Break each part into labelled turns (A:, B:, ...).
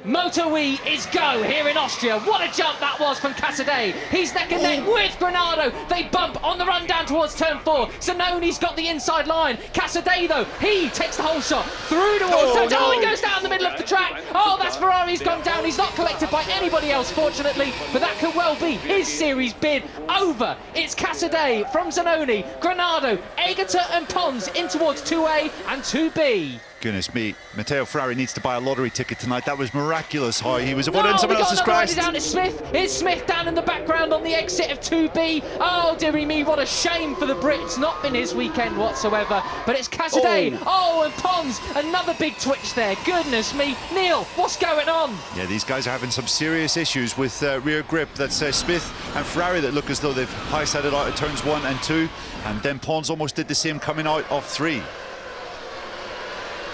A: MotoE is go here in Austria. What a jump that was from Casadei. He's neck and neck with Grando. They bump on the run down towards turn 4. Zanoni's got the inside line. Casadei, though, he takes the whole shot through towards turn 2. Oh, he goes down the middle of the track. Oh, that's Ferrari's gone down. He's not collected by anybody else, fortunately, but that could well be his series bid over. It's Casadei from Zanoni, Grando, Aegerter and Pons in towards 2A and 2B.
B: Goodness me, Matteo Ferrari needs to buy a lottery ticket tonight. That was miraculous how he was avoiding someone else's crest.
A: Down. It's Smith down in the background on the exit of 2B. Oh, dearie me, what a shame for the Brit. It's not been his weekend whatsoever, but it's Casadei. Oh, and Pons, another big twitch there. Goodness me. Neil, what's going on?
B: Yeah, these guys are having some serious issues with rear grip. That's Smith and Ferrari that look as though they've high-sided out at turns 1 and 2, and then Pons almost did the same coming out of 3.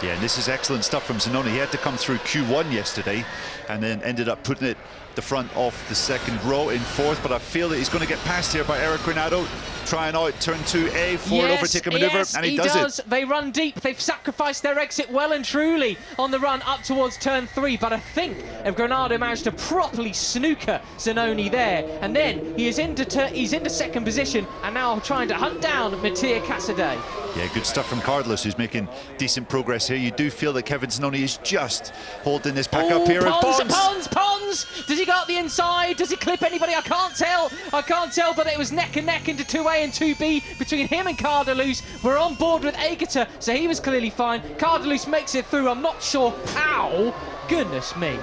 B: Yeah, and this is excellent stuff from Zanoni. He had to come through Q1 yesterday and then ended up putting it the front of the second row in 4th, but I feel that he's going to get passed here by Eric Grando, trying out turn 2A, forward overtaker maneuver, and he does it.
A: They run deep. They've sacrificed their exit well and truly on the run up towards turn 3, but I think if Grando managed to properly snooker Zanoni there, and then he's into second position and now trying to hunt down Matteo Casadei.
B: Yeah, good stuff from Carlos, who's making decent progress here. You do feel that Kevin Zanoni is just holding this pack up here.
A: Pons! Does he go up the inside? Does he clip anybody? I can't tell, but it was neck and neck into 2A and 2B between him and Cardelus. We're on board with Aegerter, so he was clearly fine. Cardelus makes it through. I'm not sure how. Goodness me.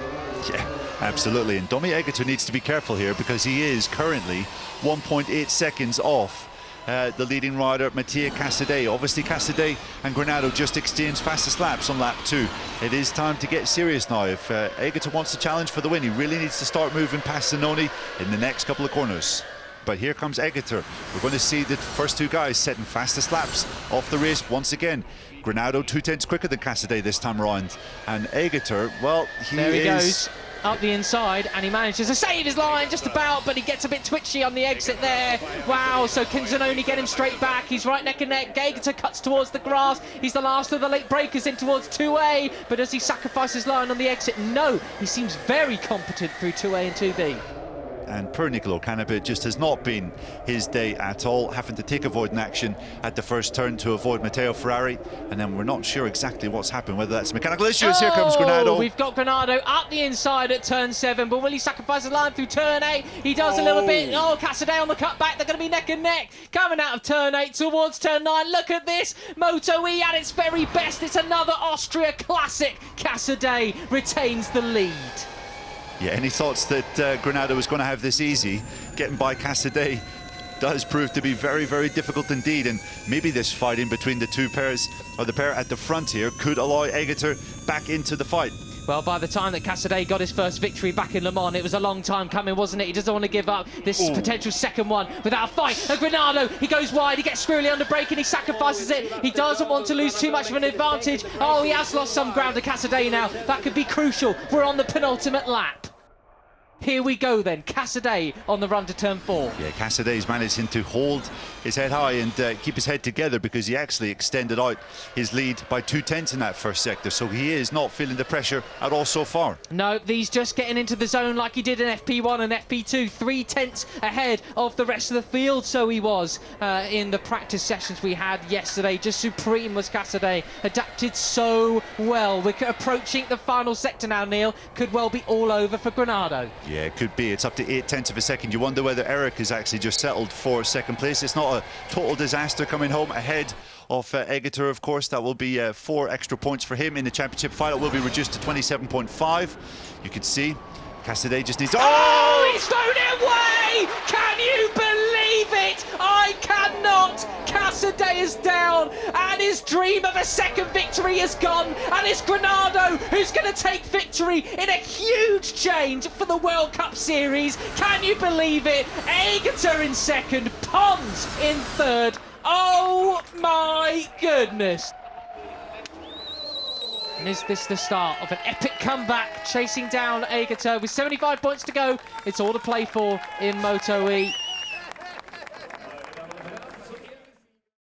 B: Yeah, absolutely. And Domi Aegerter needs to be careful here because he is currently 1.8 seconds off the leading rider, Matteo Casadei. Obviously, Casadei and Grando just exchanged fastest laps on lap 2. It is time to get serious now. If Aegerter wants to challenge for the win, he really needs to start moving past Zanoni in the next couple of corners. But here comes Aegerter. We're going to see the first two guys setting fastest laps off the race once again. Grando 2/10 quicker than Casadei this time around. And Aegerter, well,
A: there he goes. Up the inside, and he manages to save his line just about, but he gets a bit twitchy on the exit there. Wow, so can Zanoni get him straight back? He's right neck and neck. Aegerter cuts towards the grass. He's the last of the late breakers in towards 2A, but does he sacrifice his line on the exit? No, he seems very competent through 2A and 2B.
B: And poor Nicolo Canapé just has not been his day at all, having to take avoiding action at the first turn to avoid Matteo Ferrari, and then we're not sure exactly what's happened, whether that's mechanical issues. Here comes Grando.
A: We've got Grando up the inside at turn 7, but will he sacrifice the line through turn 8? He does a little bit. Oh, Casadei on the cutback. They're going to be neck and neck coming out of turn 8 towards turn 9. Look at this. MotoE at its very best. It's another Austria classic. Casadei retains the lead.
B: Yeah, any thoughts that Grando was going to have this easy? Getting by Casadei does prove to be very, very difficult indeed, and maybe this fight in between the two pairs, or the pair at the front here, could allow Aegerter back into the fight.
A: Well, by the time that Casadei got his first victory back in Le Mans, it was a long time coming, wasn't it? He doesn't want to give up this potential second one without a fight. And Grando, he goes wide, he gets squirrely under brake and he sacrifices it. He doesn't want to lose too much of an advantage. Oh, he has lost some ground to Casadei now. That could be crucial. We're on the penultimate lap. Here we go then, Casadei on the run to turn 4.
B: Yeah, Casadei's managing to hold his head high and keep his head together, because he actually extended out his lead by 2/10 in that first sector, so he is not feeling the pressure at all so far.
A: No, he's just getting into the zone like he did in FP1 and FP2, 3/10 ahead of the rest of the field, so he was in the practice sessions we had yesterday. Just supreme was Casadei, adapted so well. We're approaching the final sector now, Neil. Could well be all over for Grando.
B: Yeah, it could be. It's up to 0.8 of a second. You wonder whether Eric has actually just settled for second place. It's not a total disaster coming home ahead of Aegerter, of course. That will be 4 extra points for him in the championship final. Will be reduced to 27.5. You can see Casadei just needs...
A: Oh, he's thrown it away! Can you believe it? I cannot. Casadei is down, and his dream of a second victory is gone, and it's Grando who's going to take victory in a huge change for the World Cup Series. Can you believe it? Aegerter in second, Pons in third. Oh my goodness. And is this the start of an epic comeback, chasing down Aegerter with 75 points to go? It's all to play for in MotoE.